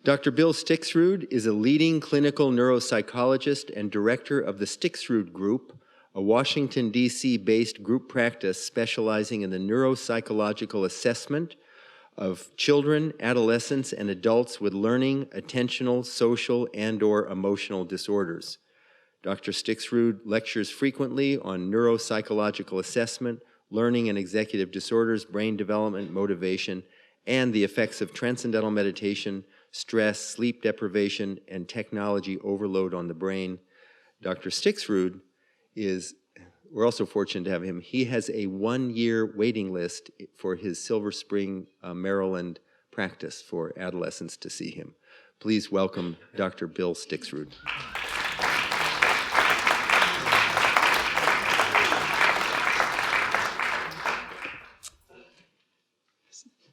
Dr. Bill Stixrud is a leading clinical neuropsychologist and director of the Stixrud Group, a Washington, D.C.-based group practice specializing in the neuropsychological assessment of children, adolescents, and adults with learning, attentional, social, and/or emotional disorders. Dr. Stixrud lectures frequently on neuropsychological assessment, learning and executive disorders, brain development, motivation, and the effects of transcendental meditation, stress, sleep deprivation, and technology overload on the brain. Dr. Stixrud we're also fortunate to have him. He has a 1-year waiting list for his Silver Spring, Maryland practice for adolescents to see him. Please welcome Dr. Bill Stixrud.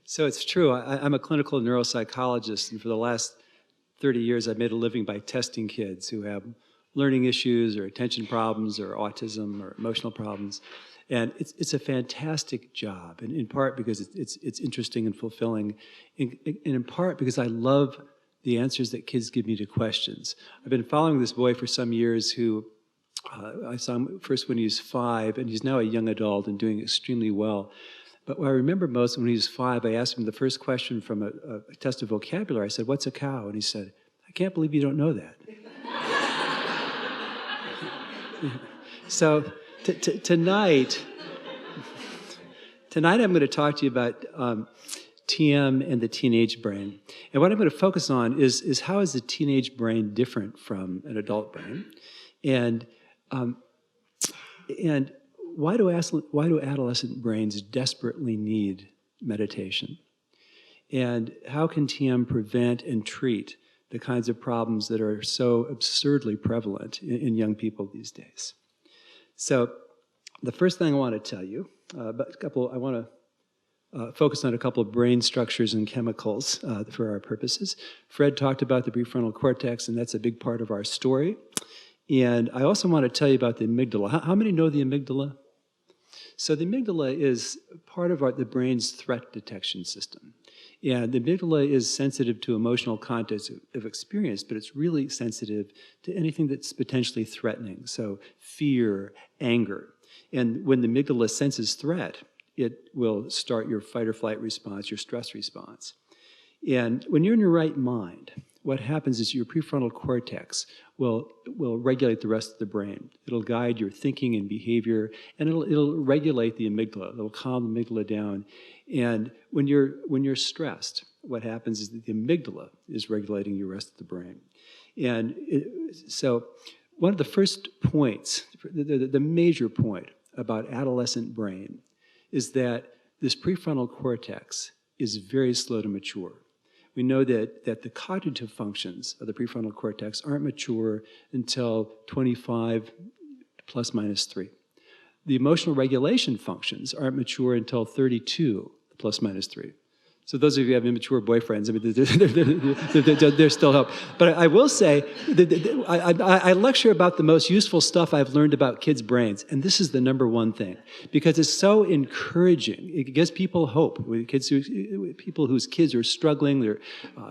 So it's true, I'm a clinical neuropsychologist, and for the last 30 years I've made a living by testing kids who have learning issues or attention problems or autism or emotional problems. And it's a fantastic job, and in part because it's interesting and fulfilling, and in part because I love the answers that kids give me to questions. I've been following this boy for some years who, I saw him first when he was 5, and he's now a young adult and doing extremely well. But what I remember most, when he was 5, I asked him the first question from a test of vocabulary. I said, "What's a cow?" And he said, "I can't believe you don't know that." So tonight I'm going to talk to you about TM and the teenage brain. And what I'm going to focus on is how is the teenage brain different from an adult brain? And why do adolescent brains desperately need meditation? And how can TM prevent and treat the kinds of problems that are so absurdly prevalent in young people these days? So the first thing I want to tell you, I want to focus on a couple of brain structures and chemicals for our purposes. Fred talked about the prefrontal cortex, and that's a big part of our story. And I also want to tell you about the amygdala. How many know the amygdala? So the amygdala is part of the brain's threat detection system. And the amygdala is sensitive to emotional context of experience, but it's really sensitive to anything that's potentially threatening. So fear, anger. And when the amygdala senses threat, it will start your fight or flight response, your stress response. And when you're in your right mind, what happens is your prefrontal cortex will regulate the rest of the brain. It'll guide your thinking and behavior, and it'll regulate the amygdala. It'll calm the amygdala down. And when you're stressed, what happens is that the amygdala is regulating your rest of the brain. And so one of the first points, the major point about adolescent brain is that this prefrontal cortex is very slow to mature. We know that the cognitive functions of the prefrontal cortex aren't mature until 25 plus minus 3. The emotional regulation functions aren't mature until 32 plus minus 3. So those of you who have immature boyfriends, I mean, there's still hope. But I will say, I lecture about the most useful stuff I've learned about kids' brains, and this is the number one thing, because it's so encouraging. It gives people hope. People whose kids are struggling, they're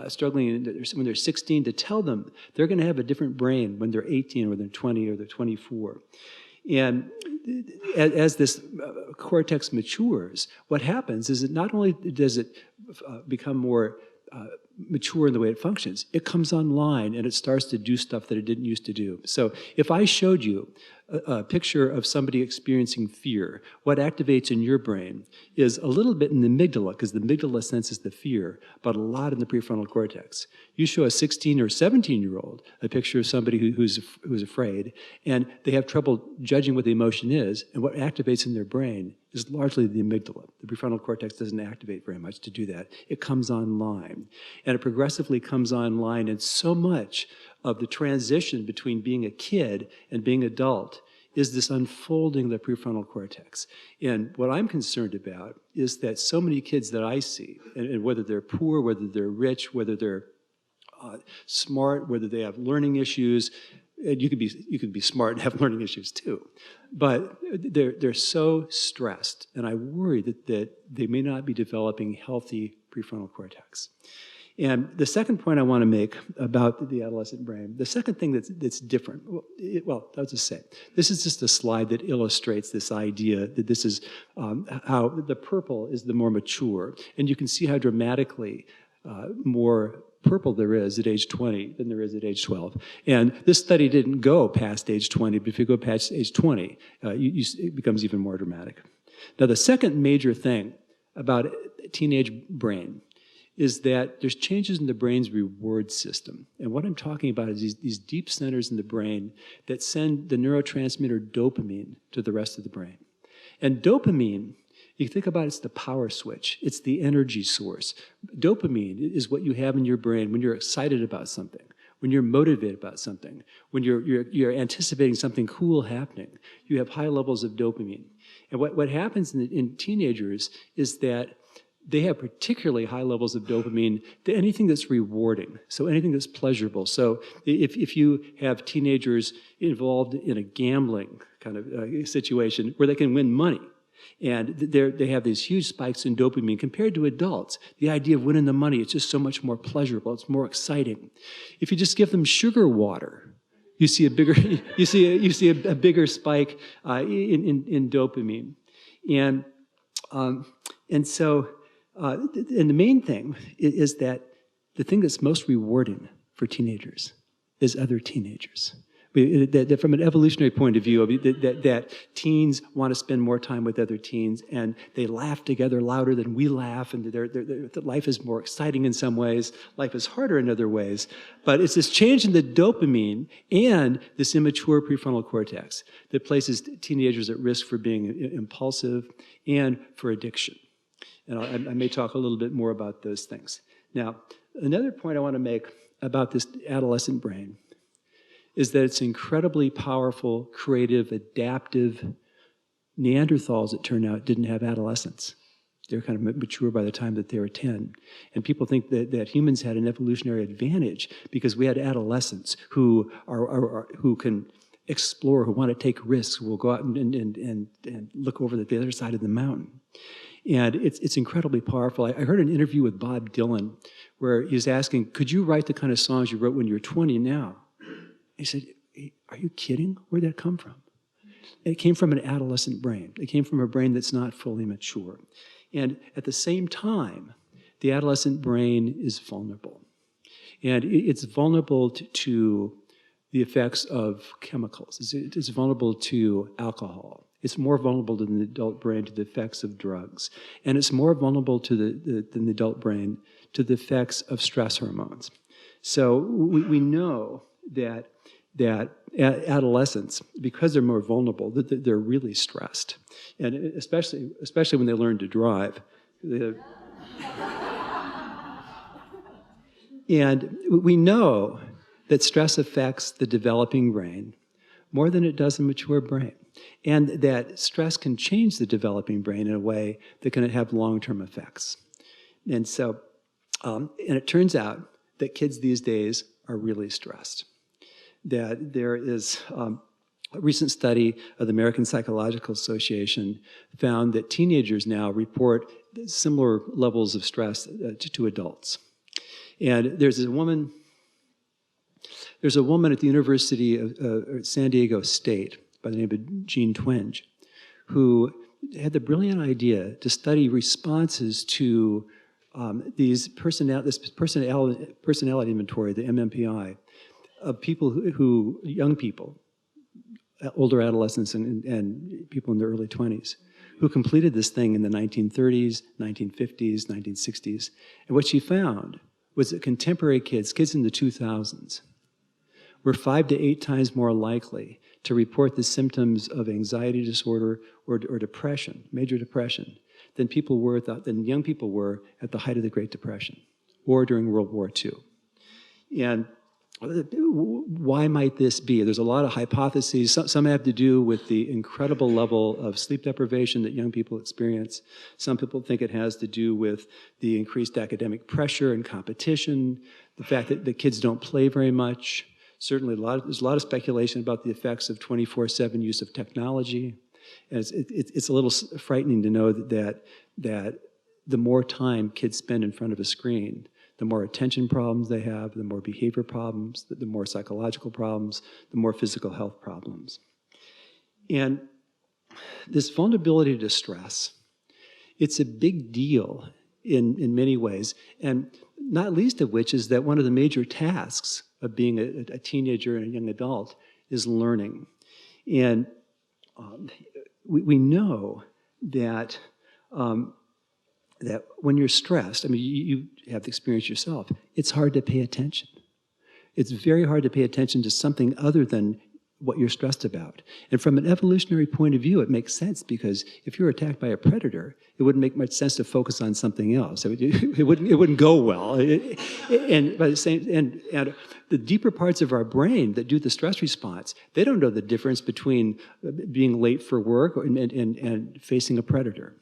struggling when they're 16, to tell them they're going to have a different brain when they're 18 or they're 20 or they're 24. And as this cortex matures, what happens is that not only does it become more mature in the way it functions, it comes online and it starts to do stuff that it didn't used to do. So if I showed you a picture of somebody experiencing fear, what activates in your brain is a little bit in the amygdala, because the amygdala senses the fear, but a lot in the prefrontal cortex. You show a 16 or 17-year-old a picture of somebody who's afraid, and they have trouble judging what the emotion is, and what activates in their brain is largely the amygdala. The prefrontal cortex doesn't activate very much to do that. It comes online, and it progressively comes online, and so much of the transition between being a kid and being adult is this unfolding of the prefrontal cortex. And what I'm concerned about is that so many kids that I see, and whether they're poor, whether they're rich, whether they're smart, whether they have learning issues, and you can be smart and have learning issues too, but they're so stressed, and I worry that they may not be developing healthy prefrontal cortex. And the second point I want to make about the adolescent brain, the second thing that's different, well, I'll just say, this is just a slide that illustrates this idea that this is how the purple is the more mature. And you can see how dramatically more purple there is at age 20 than there is at age 12. And this study didn't go past age 20, but if you go past age 20, it becomes even more dramatic. Now, the second major thing about a teenage brain is that there's changes in the brain's reward system. And what I'm talking about is these deep centers in the brain that send the neurotransmitter dopamine to the rest of the brain. And dopamine, you think about it, it's the power switch. It's the energy source. Dopamine is what you have in your brain when you're excited about something, when you're motivated about something, when you're anticipating something cool happening. You have high levels of dopamine. And what happens in teenagers is that they have particularly high levels of dopamine to anything that's rewarding, so anything that's pleasurable. So if you have teenagers involved in a gambling kind of situation where they can win money, and they have these huge spikes in dopamine compared to adults, the idea of winning the money, it's just so much more pleasurable, it's more exciting. If you just give them sugar water, you see a bigger a bigger spike in dopamine, and the main thing is that the thing that's most rewarding for teenagers is other teenagers. That from an evolutionary point of view, that teens want to spend more time with other teens, and they laugh together louder than we laugh, and life is more exciting in some ways, life is harder in other ways. But it's this change in the dopamine and this immature prefrontal cortex that places teenagers at risk for being impulsive and for addiction. And I may talk a little bit more about those things. Now, another point I want to make about this adolescent brain is that it's incredibly powerful, creative, adaptive. Neanderthals, it turned out, didn't have adolescence. They were kind of mature by the time that they were 10. And people think that humans had an evolutionary advantage because we had adolescents who can explore, who want to take risks, who will go out and look over the other side of the mountain. And it's incredibly powerful. I heard an interview with Bob Dylan where he was asking, could you write the kind of songs you wrote when you were 20 now? He said, are you kidding? Where'd that come from? It came from an adolescent brain. It came from a brain that's not fully mature. And at the same time, the adolescent brain is vulnerable. And it's vulnerable to the effects of chemicals. It's vulnerable to alcohol. It's more vulnerable than the adult brain to the effects of drugs. And it's more vulnerable than the adult brain to the effects of stress hormones. So we know that adolescents, because they're more vulnerable, that they're really stressed. And especially when they learn to drive. And we know that stress affects the developing brain more than it does the mature brain. And that stress can change the developing brain in a way that can have long-term effects. And so, and it turns out that kids these days are really stressed. That there is a recent study of the American Psychological Association found that teenagers now report similar levels of stress to adults. And there's a woman at the University of San Diego State by the name of Jean Twenge, who had the brilliant idea to study responses to this personality inventory, the MMPI, of people young people, older adolescents and people in their early 20s, who completed this thing in the 1930s, 1950s, 1960s. And what she found was that contemporary kids in the 2000s, were 5 to 8 times more likely to report the symptoms of anxiety disorder or depression, major depression, than young people were at the height of the Great Depression or during World War II. And why might this be? There's a lot of hypotheses. Some have to do with the incredible level of sleep deprivation that young people experience. Some people think it has to do with the increased academic pressure and competition, the fact that the kids don't play very much. Certainly, there's a lot of speculation about the effects of 24/7 use of technology. And it's a little frightening to know that the more time kids spend in front of a screen, The more attention problems they have, the more behavior problems, the more psychological problems, the more physical health problems. And this vulnerability to stress, it's a big deal in many ways, and not least of which is that one of the major tasks of being a teenager and a young adult is learning. And we know that that when you're stressed, I mean, you have the experience yourself, it's hard to pay attention. It's very hard to pay attention to something other than what you're stressed about. And from an evolutionary point of view, it makes sense, because if you're attacked by a predator, it wouldn't make much sense to focus on something else. It wouldn't go well. And by the same, and the deeper parts of our brain that do the stress response, they don't know the difference between being late for work and facing a predator.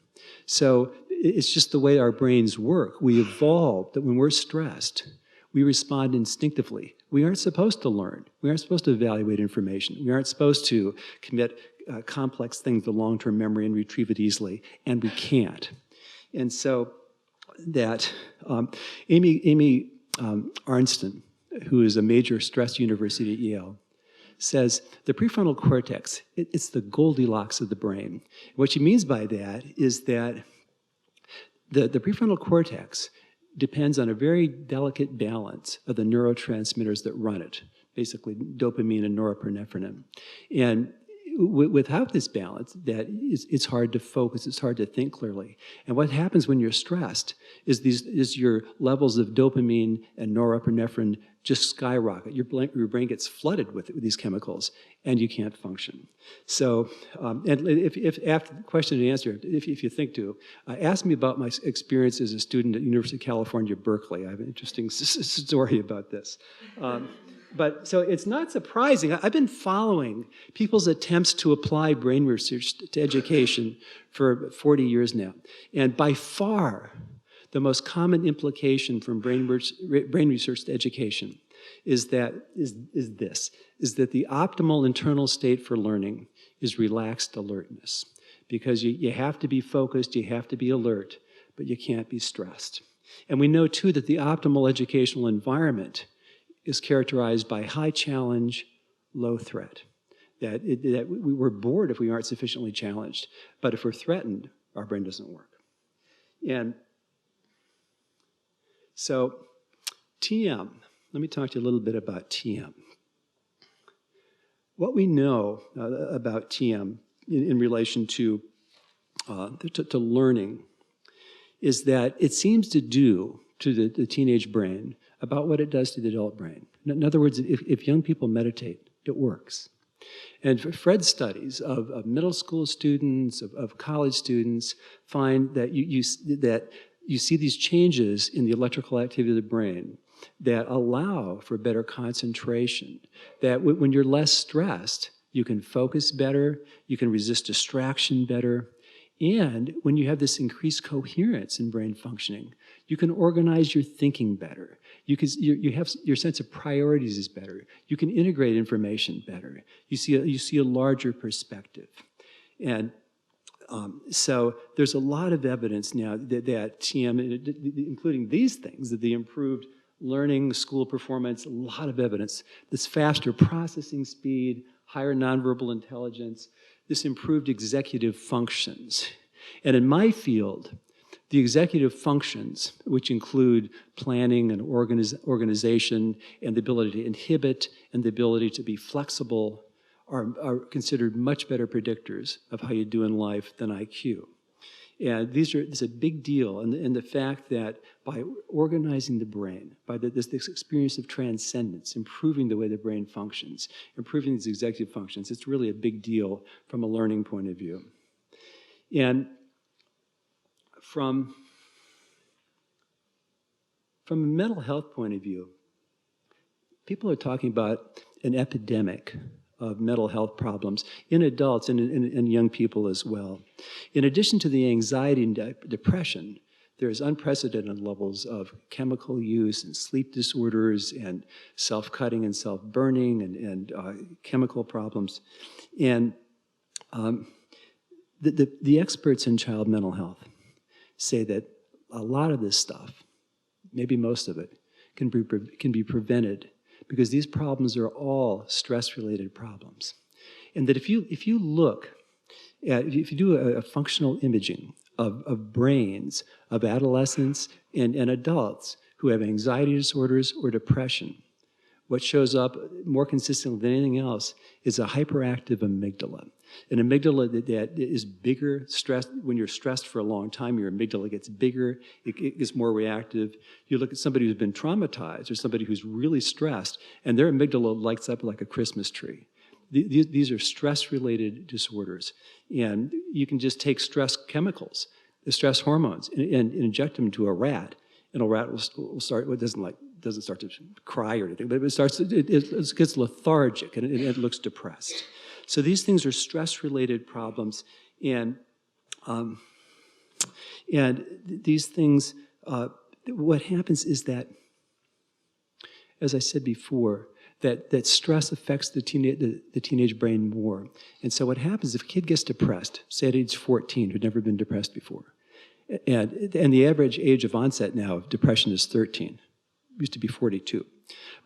So it's just the way our brains work. We evolved that when we're stressed, we respond instinctively. We aren't supposed to learn. We aren't supposed to evaluate information. We aren't supposed to commit complex things to long-term memory and retrieve it easily, and we can't. And so that Amy Arnston, who is a major stress university at Yale, says the prefrontal cortex, it's the Goldilocks of the brain. What she means by that is that the prefrontal cortex depends on a very delicate balance of the neurotransmitters that run it, basically dopamine and norepinephrine. And without this balance, it's hard to focus, it's hard to think clearly. And what happens when you're stressed is your levels of dopamine and norepinephrine just skyrocket. Your brain gets flooded with these chemicals, and you can't function. So, and if after the question and answer, if you think to, ask me about my experience as a student at University of California, Berkeley. I have an interesting story about this. But so it's not surprising. I've been following people's attempts to apply brain research to education for 40 years now. And by far, the most common implication from brain research to education is that the optimal internal state for learning is relaxed alertness. Because you have to be focused, you have to be alert, but you can't be stressed. And we know too that the optimal educational environment is characterized by high challenge, low threat. That we're bored if we aren't sufficiently challenged, but if we're threatened, our brain doesn't work. And so TM, let me talk to you a little bit about TM. What we know about TM in relation to learning is that it seems to do to the teenage brain about what it does to the adult brain. In other words, if young people meditate, it works. And Fred's studies of middle school students, of college students, find that you see these changes in the electrical activity of the brain that allow for better concentration, that when you're less stressed, you can focus better, you can resist distraction better, and when you have this increased coherence in brain functioning, you can organize your thinking better. You have your sense of priorities is better. You can integrate information better. You see a larger perspective. And so there's a lot of evidence now that TM, including these things, that the improved learning, school performance, a lot of evidence, this faster processing speed, higher nonverbal intelligence, this improved executive functions. And in my field, the executive functions, which include planning and organization and the ability to inhibit and the ability to be flexible, are considered much better predictors of how you do in life than IQ. And this is a big deal, and the fact that by organizing the brain, by this experience of transcendence, improving the way the brain functions, improving these executive functions, it's really a big deal from a learning point of view. And from a mental health point of view, people are talking about an epidemic of mental health problems in adults and young people as well. In addition to the anxiety and depression, there's unprecedented levels of chemical use and sleep disorders and self-cutting and self-burning and chemical problems. And the experts in child mental health say that a lot of this stuff, maybe most of it, can be prevented, because these problems are all stress-related problems. And that if you do a functional imaging of brains of adolescents and adults who have anxiety disorders or depression, what shows up more consistently than anything else is a hyperactive amygdala. An amygdala that is bigger, stressed. When you're stressed for a long time, your amygdala gets bigger, it gets more reactive. You look at somebody who's been traumatized or somebody who's really stressed, and their amygdala lights up like a Christmas tree. These are stress-related disorders. And you can just take stress chemicals, the stress hormones, and inject them into a rat, and a rat will start, it doesn't start to cry or anything, but it gets lethargic and it looks depressed. So these things are stress-related problems, and these things, what happens is that, as I said before, that stress affects the teenage brain more. And so what happens if a kid gets depressed, say at age 14, who'd never been depressed before, and the average age of onset now of depression is 13. It used to be 42.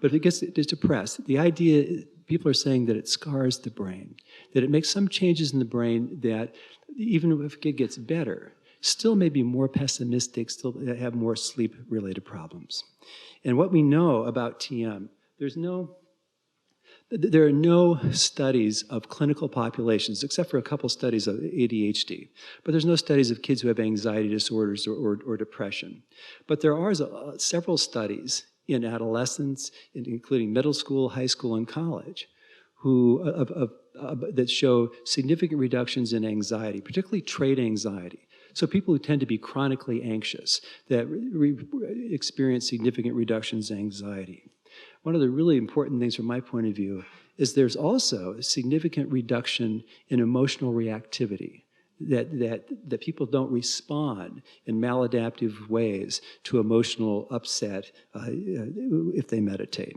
But if it gets depressed, the idea, people are saying that it scars the brain, that it makes some changes in the brain that even if a kid gets better, still may be more pessimistic, still have more sleep-related problems. And what we know about TM, there are no studies of clinical populations, except for a couple studies of ADHD. But there's no studies of kids who have anxiety disorders or depression. But there are several studies in adolescents, including middle school, high school, and college, that show significant reductions in anxiety, particularly trait anxiety. So people who tend to be chronically anxious, that experience significant reductions in anxiety. One of the really important things from my point of view is there's also a significant reduction in emotional reactivity, that people don't respond in maladaptive ways to emotional upset if they meditate.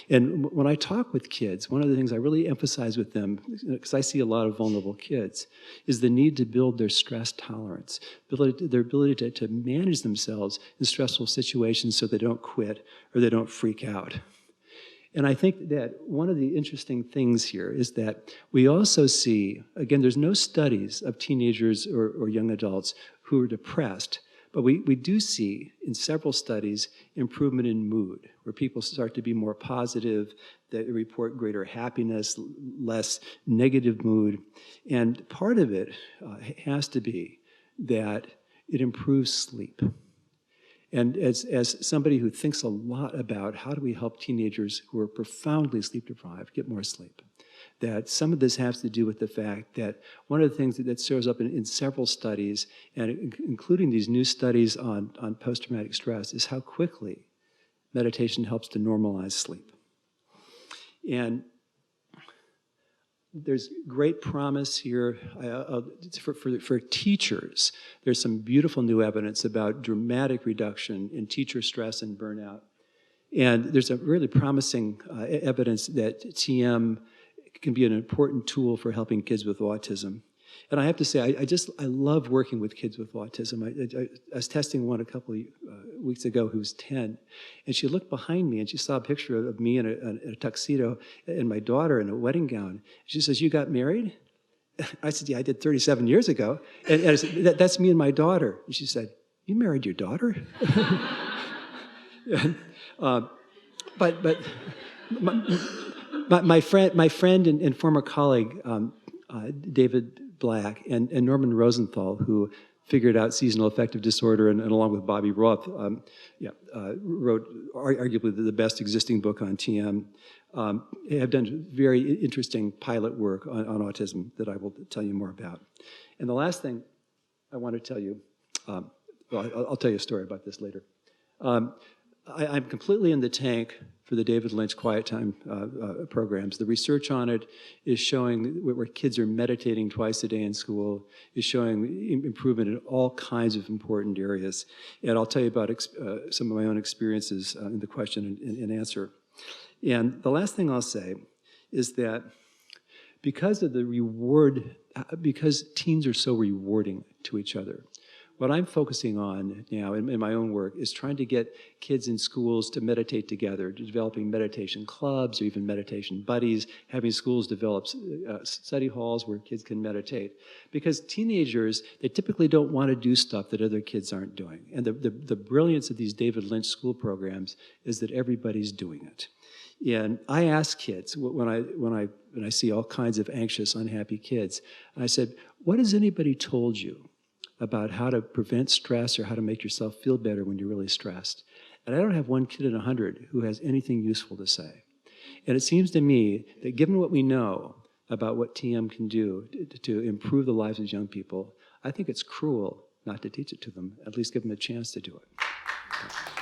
And when I talk with kids, one of the things I really emphasize with them, because I see a lot of vulnerable kids, is the need to build their stress tolerance, their ability to manage themselves in stressful situations so they don't quit or they don't freak out. And I think that one of the interesting things here is that we also see, again, there's no studies of teenagers or young adults who are depressed, but we do see in several studies improvement in mood, where people start to be more positive, they report greater happiness, less negative mood. And part of it has to be that it improves sleep. And as somebody who thinks a lot about how do we help teenagers who are profoundly sleep deprived get more sleep, that some of this has to do with the fact that one of the things that shows up in several studies, and including these new studies on post-traumatic stress, is how quickly meditation helps to normalize sleep. And there's great promise here for teachers. There's some beautiful new evidence about dramatic reduction in teacher stress and burnout. And there's a really promising evidence that TM can be an important tool for helping kids with autism. And I have to say, I love working with kids with autism. I was testing one a couple of weeks ago who was 10, and she looked behind me and she saw a picture of me in a tuxedo and my daughter in a wedding gown. She says, "You got married?" I said, "Yeah, I did 37 years ago." And I said, "That's me and my daughter." And she said, "You married your daughter?" But my friend and former colleague, David Black and Norman Rosenthal, who figured out seasonal affective disorder, and along with Bobby Roth, wrote arguably the best existing book on TM, have done very interesting pilot work on autism that I will tell you more about. And the last thing I want to tell you, I'll tell you a story about this later. I'm completely in the tank for the David Lynch Quiet Time programs. The research on it is showing where kids are meditating twice a day in school, is showing improvement in all kinds of important areas. And I'll tell you about some of my own experiences in the question and answer. And the last thing I'll say is that because of the reward, because teens are so rewarding to each other, What I'm focusing on now in my own work is trying to get kids in schools to meditate together, developing meditation clubs or even meditation buddies, having schools develop study halls where kids can meditate. Because teenagers, they typically don't want to do stuff that other kids aren't doing. And the brilliance of these David Lynch school programs is that everybody's doing it. And I ask kids, when I see all kinds of anxious, unhappy kids, I said, what has anybody told you about how to prevent stress or how to make yourself feel better when you're really stressed? And I don't have one kid in 100 who has anything useful to say. And it seems to me that given what we know about what TM can do to improve the lives of young people, I think it's cruel not to teach it to them, at least give them a chance to do it.